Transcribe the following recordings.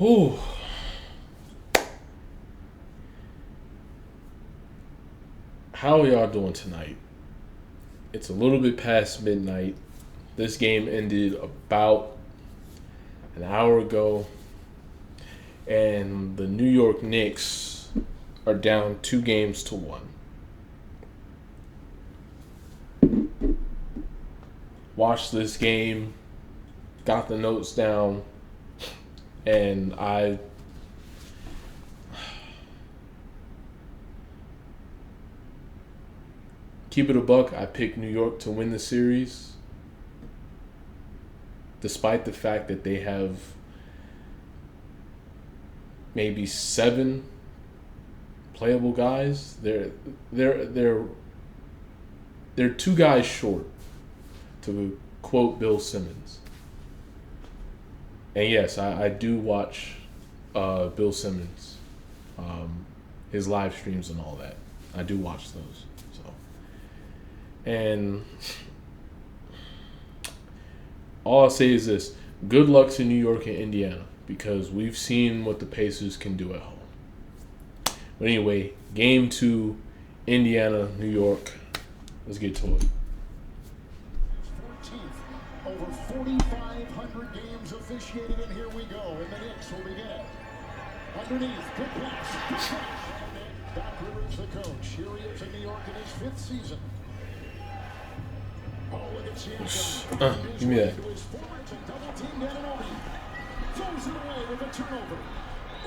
Ooh. How are y'all doing tonight? It's a little bit past midnight. This game ended about an hour ago. And the New York Knicks are down 2-1. Watched this game, got the notes down, and keep it a buck, I picked New York to win the series, despite the fact that they have maybe 7 playable guys. They're 2 guys short, to quote Bill Simmons. And yes, I do watch Bill Simmons, his live streams and all that. I do watch those. And all I'll say is this: good luck to New York and Indiana, because we've seen what the Pacers can do at home. But anyway, game 2, Indiana, New York. Let's get to it. 14th, over 4,500 games officiated, and here we go. And the Knicks will begin it. Underneath, good pass. Doc Rivers, the coach. Here he is in New York in his 5th season. Give me that. Throws it away with a turnover.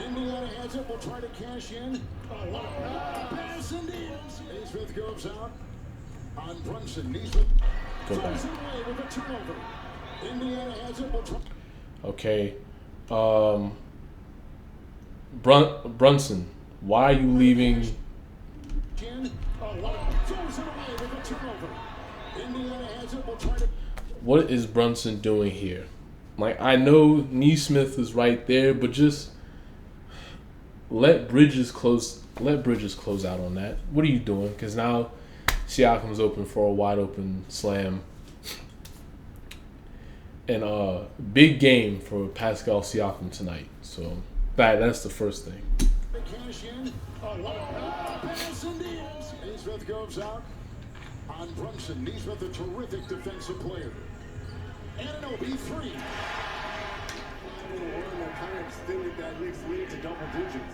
Indiana has it. Will try to cash in. Pass indeed. Naismith goes out on Brunson. Naismith throws it away with a turnover. Indiana has it. Will try. Okay. Brunson, why are you leaving? Throws it away with a turnover. Indiana has it. Will try to. What is Brunson doing here? Like, I know Naismith is right there, but just let Bridges close out on that. What are you doing? Because now Siakam's open for a wide open slam. And big game for Pascal Siakam tonight. So that's the first thing. Cash in. Naismith goes out on Brunson. Naismith, a terrific defensive player. Anunoby, 3.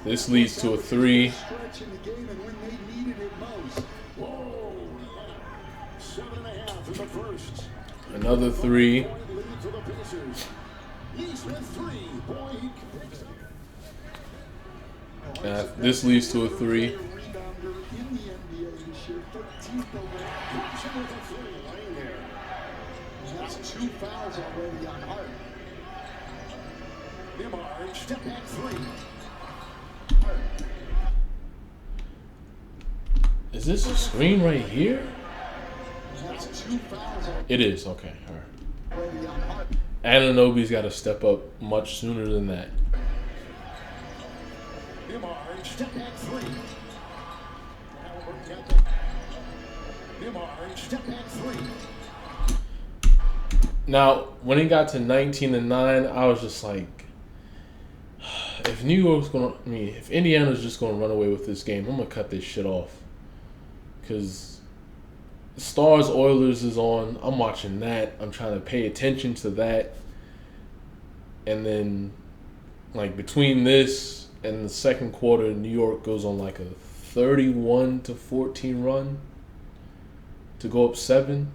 This leads to a 3. 7.5 in the first. Another 3. This leads to a 3. That's 2 fouls already on Hart. Navar, step back 3. Is this a screen right here? That's 2 fouls It is. Okay. All right. Anunoby's got to step up much sooner than that. Navar, step back 3. Navar, step back 3. Now, when it got to 19-9, I was just like, if if Indiana's just gonna run away with this game, I'm gonna cut this shit off. Cause Stars Oilers is on. I'm watching that. I'm trying to pay attention to that. And then, like, between this and the second quarter, New York goes on like a 31-14 run to go up 7.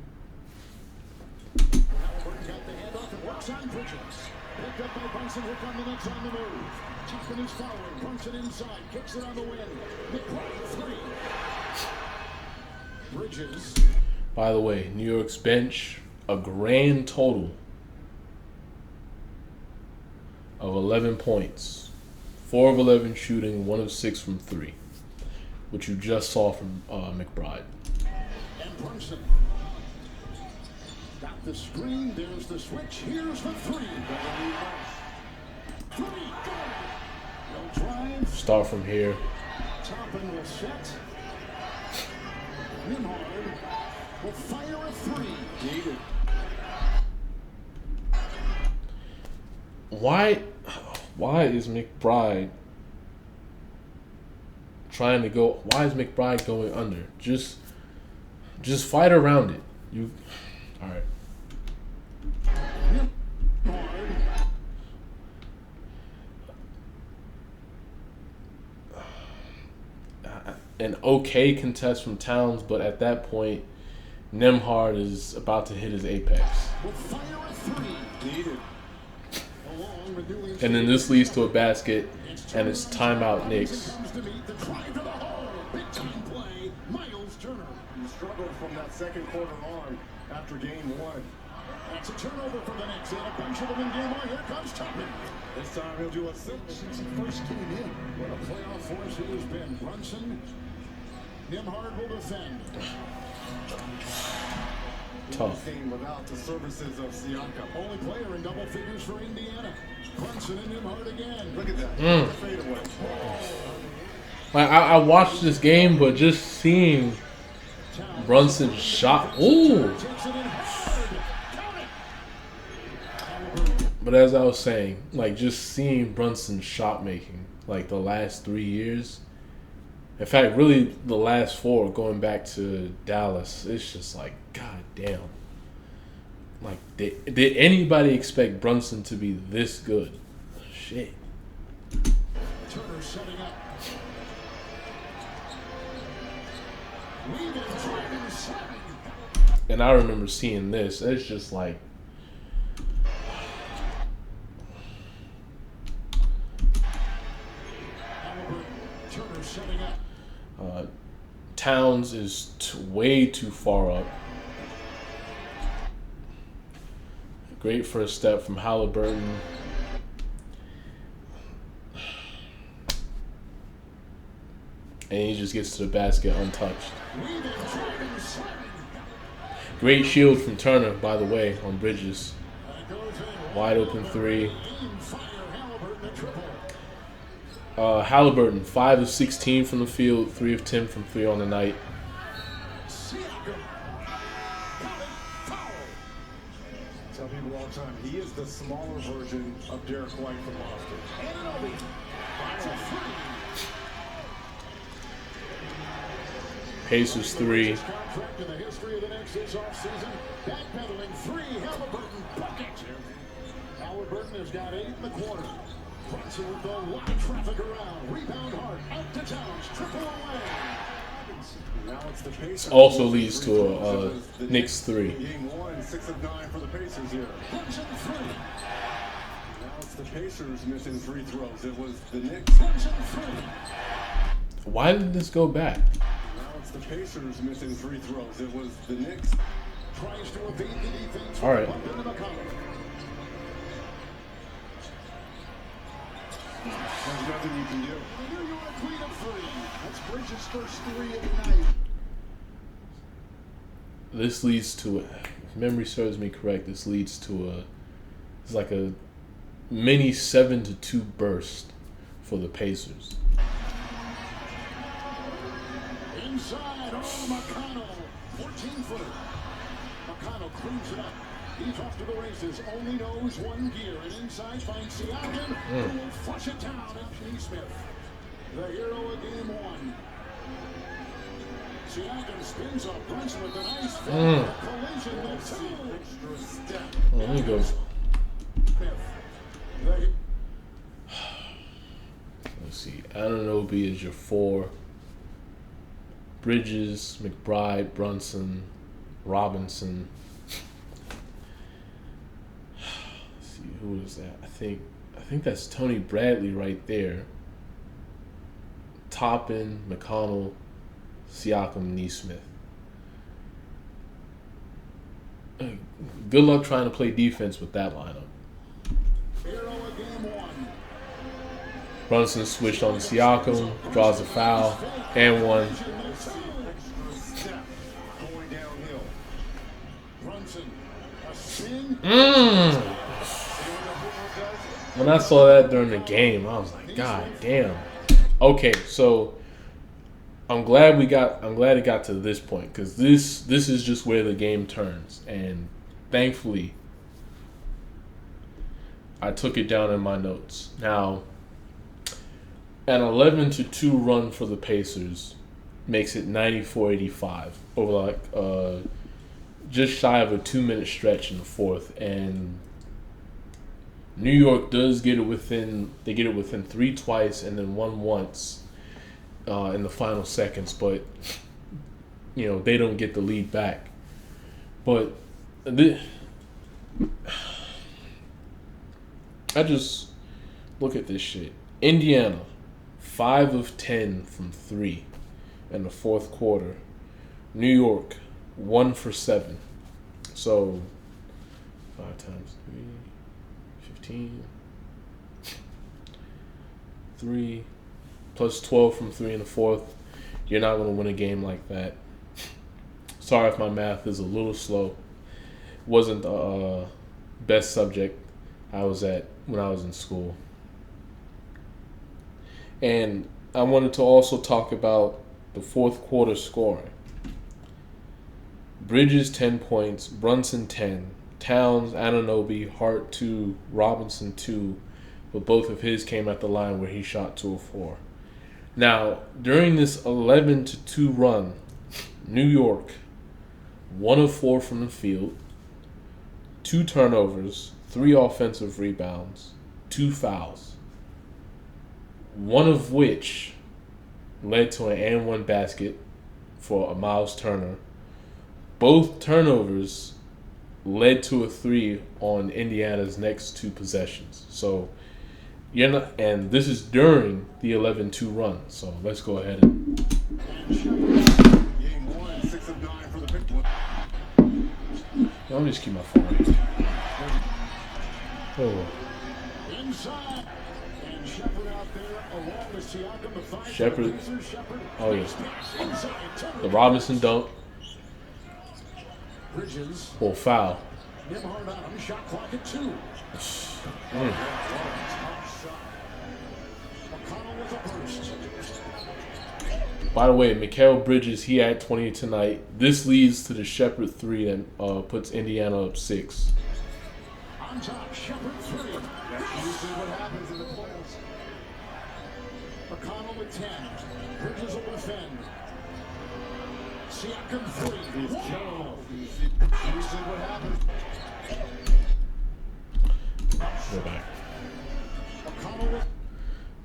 On Bridges. Picked up by Brunson. Here come the Knicks on the move. Chapman is following. Brunson inside. Kicks it on the win. McBride, 3. Bridges. By the way, New York's bench, a grand total of 11 points. 4 of 11 shooting, 1 of 6 from 3. Which you just saw from McBride. And Brunson. Got the screen. There's the switch. Here's the 3. 3. No drive. Start from here. Toppin will set. Nimhard will fire a 3. Why Why is McBride trying to go? Why is McBride going under? Just fight around it. You, all right. An okay contest from Towns, but at that point, Nembhard is about to hit his apex. And then this leads to a basket, and it's timeout Knicks. He struggled from that second quarter on after game one. That's a turnover for the Knicks. And a bunch of them in game one. Here comes Tuckman. This time he'll do a since he first came in. What a playoff force he has been. Brunson. Nembhard will defend. Tough. Without the services of Siakam. Only player in double figures for Indiana. Brunson and Nembhard again. Look at that. Fadeaway. I watched this game, but just seeing Brunson's shot. Ooh. But as I was saying, like just seeing Brunson's shot making, like the last 3 years. In fact, really the last 4 going back to Dallas, it's just like, god damn. Like, did anybody expect Brunson to be this good? Shit. Turner setting up. And I remember seeing this. It's just like, Turner setting up. Towns is way too far up. Great first step from Halliburton. And he just gets to the basket untouched. Great shield from Turner, by the way, on Bridges. Wide open 3. Halliburton, 5 of 16 from the field, 3 of 10 from 3 on the night. Tell people all the time, he is the smaller version of Derek White from Boston. Pacers 3. Contract in the history of the Knicks this offseason. Backpedaling 3. Halliburton bucket. Halliburton has got 8 in the quarter. Brunson with a lot of traffic around. Rebound hard. Out to Towns. Triple away. Now it's the Pacers. Also leads to a Knicks 3. Game 1, 6 of 9 for the Pacers here. Brunson 3. Now it's the Pacers missing free throws. It was the Knicks. Brunson 3. Why did this go back? The Pacers missing free throws. It was the Knicks. Tries to evade the defense. All right. There's nothing you can do. Here you are, clean up 3. That's Bridges' first 3 of the night. This leads to, if memory serves me correct, this leads to it's like a mini 7-2 burst for the Pacers. Inside, McConnell, 14-footer. McConnell cleans it up. He's off to the races. Only knows one gear. And inside finds Siakam, who will flush it down. And Smith, the hero of game 1. Siakam spins up. Brunson with a nice collision with two. Extra step. Let me go. Let's see. Anunoby is your 4. Bridges, McBride, Brunson, Robinson. Let's see, who is that? I think that's Tony Bradley right there. Toppin, McConnell, Siakam, Nesmith. Good luck trying to play defense with that lineup. Brunson switched on Siakam, draws a foul, and 1. When I saw that during the game, I was like, God damn. Okay, so I'm glad it got to this point, because this is just where the game turns, and thankfully I took it down in my notes. Now, an 11-2 run for the Pacers makes it 94-85 over like just shy of a 2-minute stretch in the fourth, and New York does get it within. They get it within 3 twice and then 1 once in the final seconds, but they don't get the lead back. But I just look at this shit. Indiana, 5 of 10 from 3 in the fourth quarter. New York, 1 for 7. So 5 times 3, 15. 3 plus 12 from 3 in the fourth. You're not going to win a game like that. Sorry if my math is a little slow. Wasn't the best subject I was at when I was in school. And I wanted to also talk about the fourth quarter scoring. Bridges 10 points, Brunson 10, Towns, Anunoby, Hart 2, Robinson 2, but both of his came at the line where he shot 2 of 4. Now, during this 11-2 run, New York 1 of 4 from the field, 2 turnovers, 3 offensive rebounds, 2 fouls, one of which led to an and-one basket for a Miles Turner. Both turnovers led to a 3 on Indiana's next 2 possessions. So you're not, and this is during the 11-2 run. So let's go ahead and Game 1, 6 of 9 for the big one. let me just keep my phone right. Oh. Inside. And Shepard out there along with Siakam, the 5. Shepard. Shepard. Oh yes. Inside. The Robinson dunk. Bridges. Well, foul. Navar.L.Reynolds on him. Shot clock at 2. McConnell with a burst. By the way, Mikal Bridges, he had 20 tonight. This leads to the Shepard 3 that puts Indiana up 6. On top, Shepard 3. That's usually what happens in the playoffs. McConnell with 10. Bridges will defend. Siakam 3. Whoa. Usually what happens. Go back. McConnell with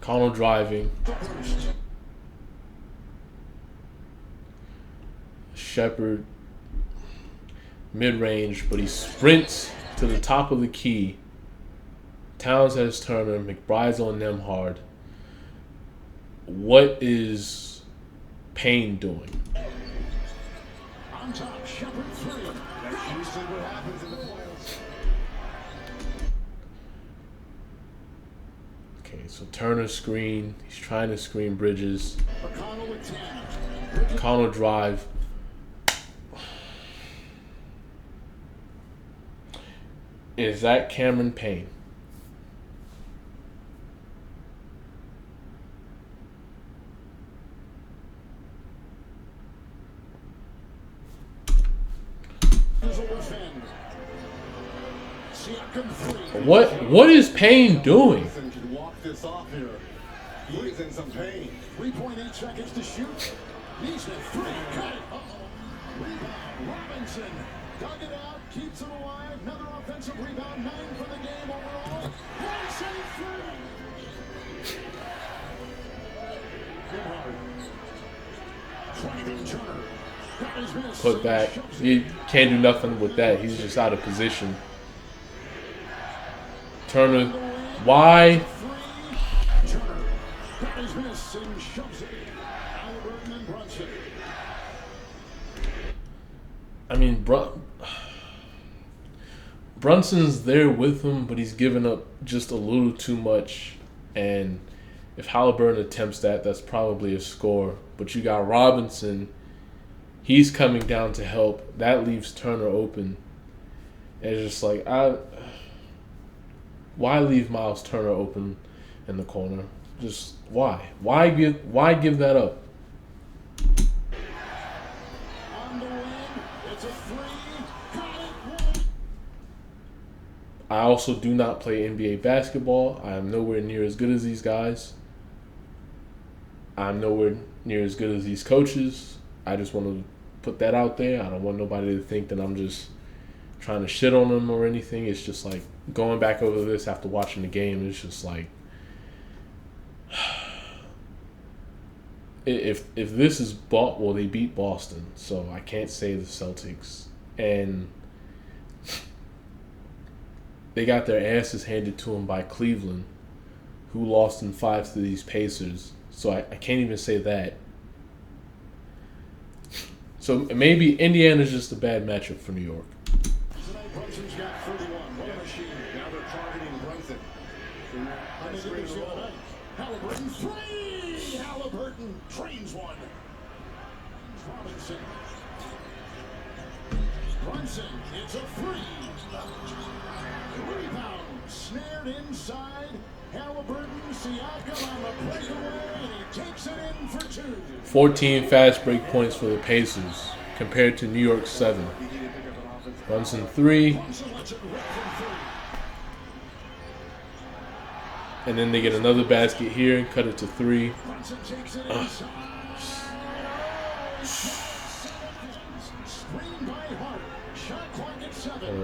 Connell driving. the burst. Shepard mid-range, but he sprints to the top of the key. Towns has Turner. McBride's on Nembhard. What is Payne doing? On top, Shepard 3. That's usually what happens in the playoffs. Okay, so Turner screen. He's trying to screen Bridges. McConnell with 10. Connell drive. Is that Cameron Payne? Bridges will defend. Siakam 3. What is Payne doing? Can walk this off here. He is in some pain. 3.8 seconds to shoot. Neesmith 3. Cut it. Rebound. Robinson dug it out. Keeps it alive. Another offensive rebound. 9 for the game overall. Robinson 3. Driving Turner. Got his miss. Put back. He can't do nothing with that. He's just out of position. Turner. Why? Turner got his miss and shoves it. Halliburton and Brunson. I mean, Brunson's there with him, but he's giving up just a little too much. And if Halliburton attempts that, that's probably a score. But you got Robinson. He's coming down to help. That leaves Turner open. And it's just like, why leave Miles Turner open in the corner? Just why? Why give that up? On the wing, it's a 3. Got it. I also do not play NBA basketball. I am nowhere near as good as these guys. I'm nowhere near as good as these coaches. I just want to put that out there. I don't want nobody to think that I'm just trying to shit on them or anything. It's just like going back over this after watching the game. It's just like, if this is well, they beat Boston, so I can't say the Celtics, and they got their asses handed to them by Cleveland, who lost in 5 to these Pacers. So I can't even say that. So maybe Indiana's just a bad matchup for New York. Tonight, Brunson's got 31. What a machine. Now they're targeting Brunson. And they did this the other night. Halliburton, 3! Halliburton trains one. Robinson. Brunson, it's a 3. Rebound, snared inside. Halliburton, Siakam on the breakaway, and he takes it in for 2. 14 fast break points for the Pacers compared to New York's 7. Brunson 3. And then they get another basket here and cut it to 3.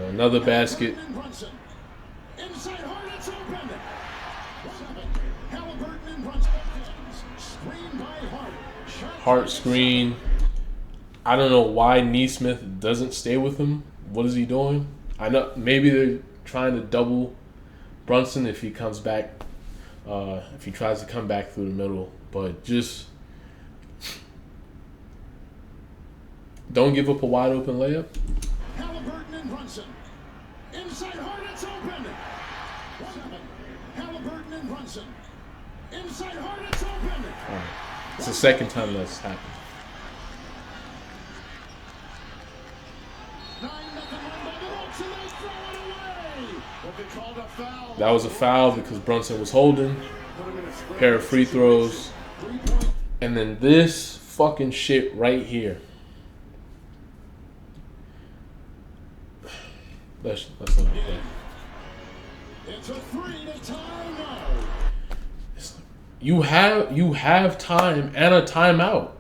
Another basket. Hart screen. I don't know why Neesmith doesn't stay with him. What is he doing? I know maybe they're trying to double Brunson if he comes back, if he tries to come back through the middle. But just don't give up a wide open layup. Halliburton and Brunson. Inside Hart, it's open. 7. Halliburton and Brunson. Inside Hart, it's open. All right. It's the second time that's happened. 9-0 run by the Bucks, and they throw it away. But they called a foul. That was a foul because Brunson was holding. Pair of free throws. And then this fucking shit right here. That's not okay. It's a 3 to tie now. You have time and a timeout.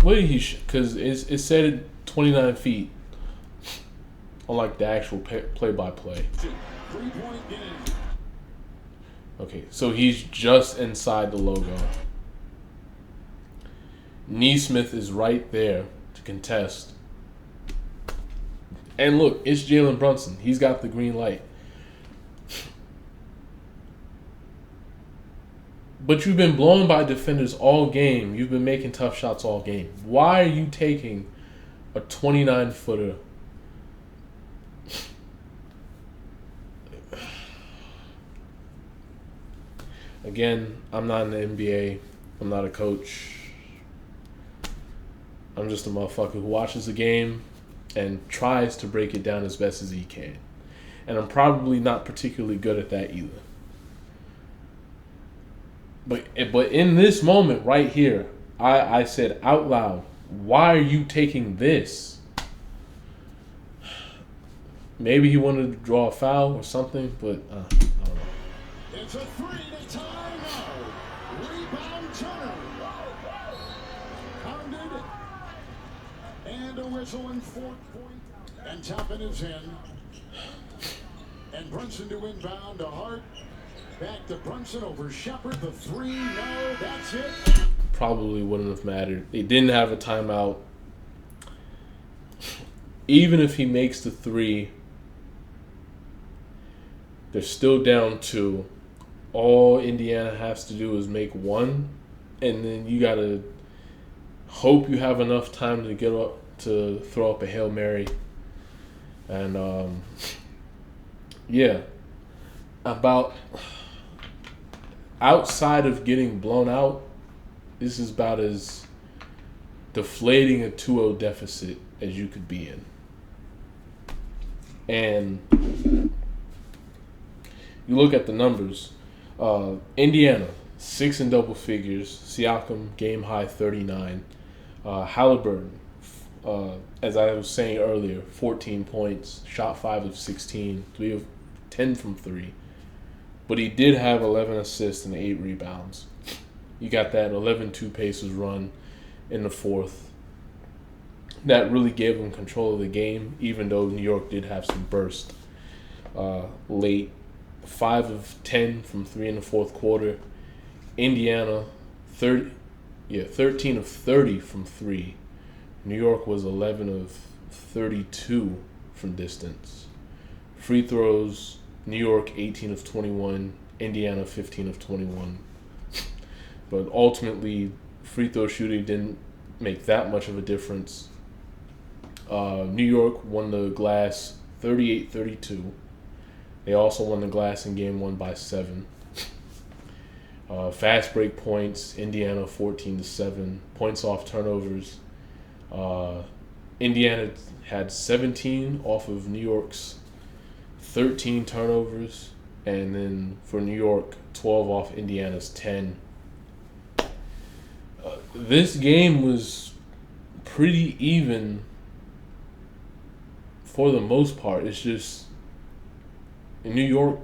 What did he? Because it said 29 feet. Unlike the actual play-by-play. 3-point game. Okay, so he's just inside the logo. Neesmith is right there to contest. And look, it's Jalen Brunson. He's got the green light. But you've been blown by defenders all game. You've been making tough shots all game. Why are you taking a 29-footer? Again, I'm not in the NBA. I'm not a coach. I'm just a motherfucker who watches the game and tries to break it down as best as he can. And I'm probably not particularly good at that either. But in this moment right here, I said out loud, why are you taking this? Maybe he wanted to draw a foul or something, but I don't know. It's a 3 to tie now. Rebound Turner. Pounded. And a whistle and 4 point. And Toppin is in. And Brunson to inbound to Hart. Back to Brunson over Shepard. The 3, no, that's it. Probably wouldn't have mattered. They didn't have a timeout. Even if he makes the 3, they're still down 2. All Indiana has to do is make 1, and then you gotta hope you have enough time to get up to throw up a Hail Mary. And yeah, about outside of getting blown out, this is about as deflating a 2-0 deficit as you could be in. And you look at the numbers. Indiana, 6 in double figures. Siakam, game high 39. Halliburton, as I was saying earlier, 14 points, shot 5 of 16, 3 of 10 from 3. But he did have 11 assists and 8 rebounds. You got that 11-2 Pacers run in the fourth. That really gave him control of the game, even though New York did have some burst late. 5 of 10 from 3 in the fourth quarter. Indiana, 13 of 30 from 3. New York was 11 of 32 from distance. Free throws, New York 18 of 21, Indiana 15 of 21. But ultimately, free throw shooting didn't make that much of a difference. New York won the glass 38-32. They also won the glass in game 1 by 7. Fast break points, Indiana 14-7. Points off turnovers. Indiana had 17 off of New York's 13 turnovers. And then for New York, 12 off Indiana's 10. This game was pretty even for the most part. It's just New York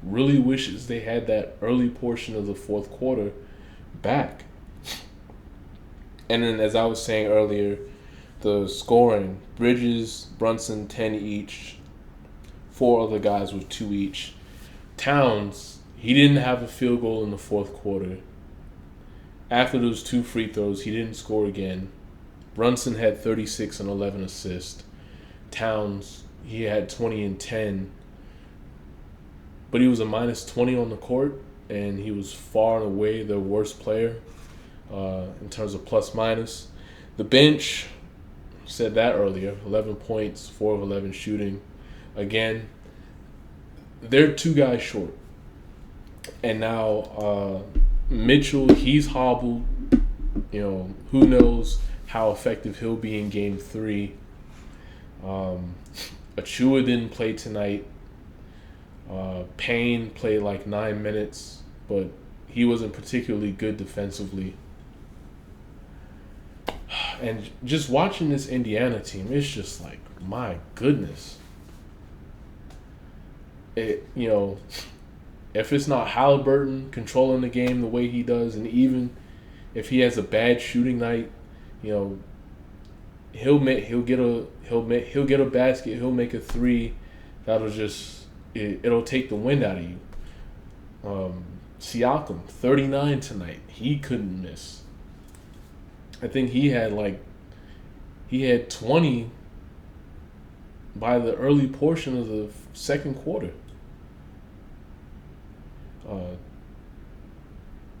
really wishes they had that early portion of the fourth quarter back. And then, as I was saying earlier, the scoring, Bridges, Brunson, 10 each. 4 other guys with 2 each. Towns, he didn't have a field goal in the fourth quarter. After those 2 free throws, he didn't score again. Brunson had 36 and 11 assists. Towns, he had 20 and 10. But he was a minus 20 on the court, and he was far and away the worst player in terms of plus minus. The bench, said that earlier, 11 points, 4 of 11 shooting. Again, they're 2 guys short. And now Mitchell, he's hobbled. You know, who knows how effective he'll be in game 3. Achua didn't play tonight. Payne played like 9 minutes, but he wasn't particularly good defensively. And just watching this Indiana team, it's just like, my goodness. If it's not Halliburton controlling the game the way he does, and even if he has a bad shooting night, he'll get a basket, he'll make a 3, that'll just it'll take the wind out of you. Siakam, 39 tonight, he couldn't miss. I think he had 20 by the early portion of the second quarter.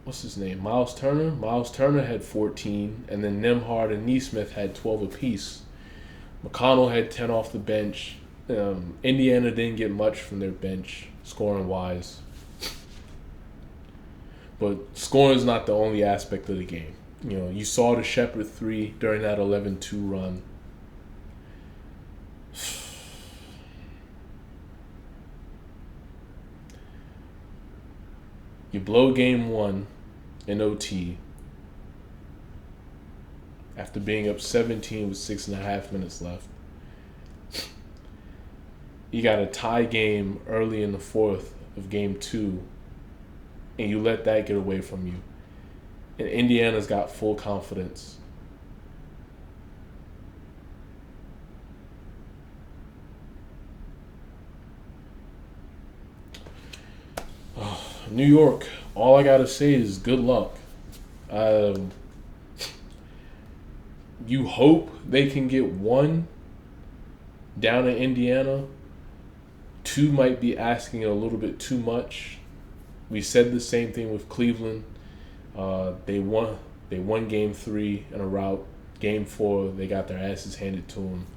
What's his name? Miles Turner? Miles Turner had 14, and then Nembhard and Nesmith had 12 apiece. McConnell had 10 off the bench. Indiana didn't get much from their bench, scoring-wise. But scoring is not the only aspect of the game. You saw the Shepherd 3 during that 11-2 run. You blow game 1 in OT after being up 17 with 6.5 minutes left. You got a tie game early in the fourth of game 2, and you let that get away from you. And Indiana's got full confidence. New York, all I gotta say is good luck. You hope they can get 1 down in Indiana. 2 might be asking a little bit too much. We said the same thing with Cleveland. They won game 3 in a rout. Game 4, they got their asses handed to them.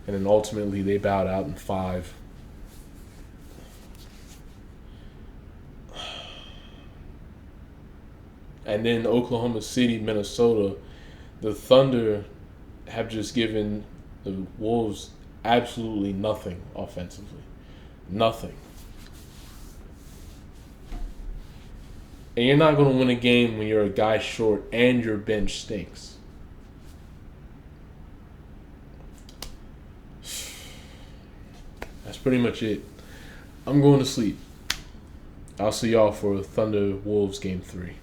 And then ultimately they bowed out in 5. And then Oklahoma City, Minnesota, the Thunder have just given the Wolves absolutely nothing offensively. Nothing. And you're not going to win a game when you're a guy short and your bench stinks. pretty much it. I'm going to sleep. I'll see y'all for Thunder Wolves Game 3.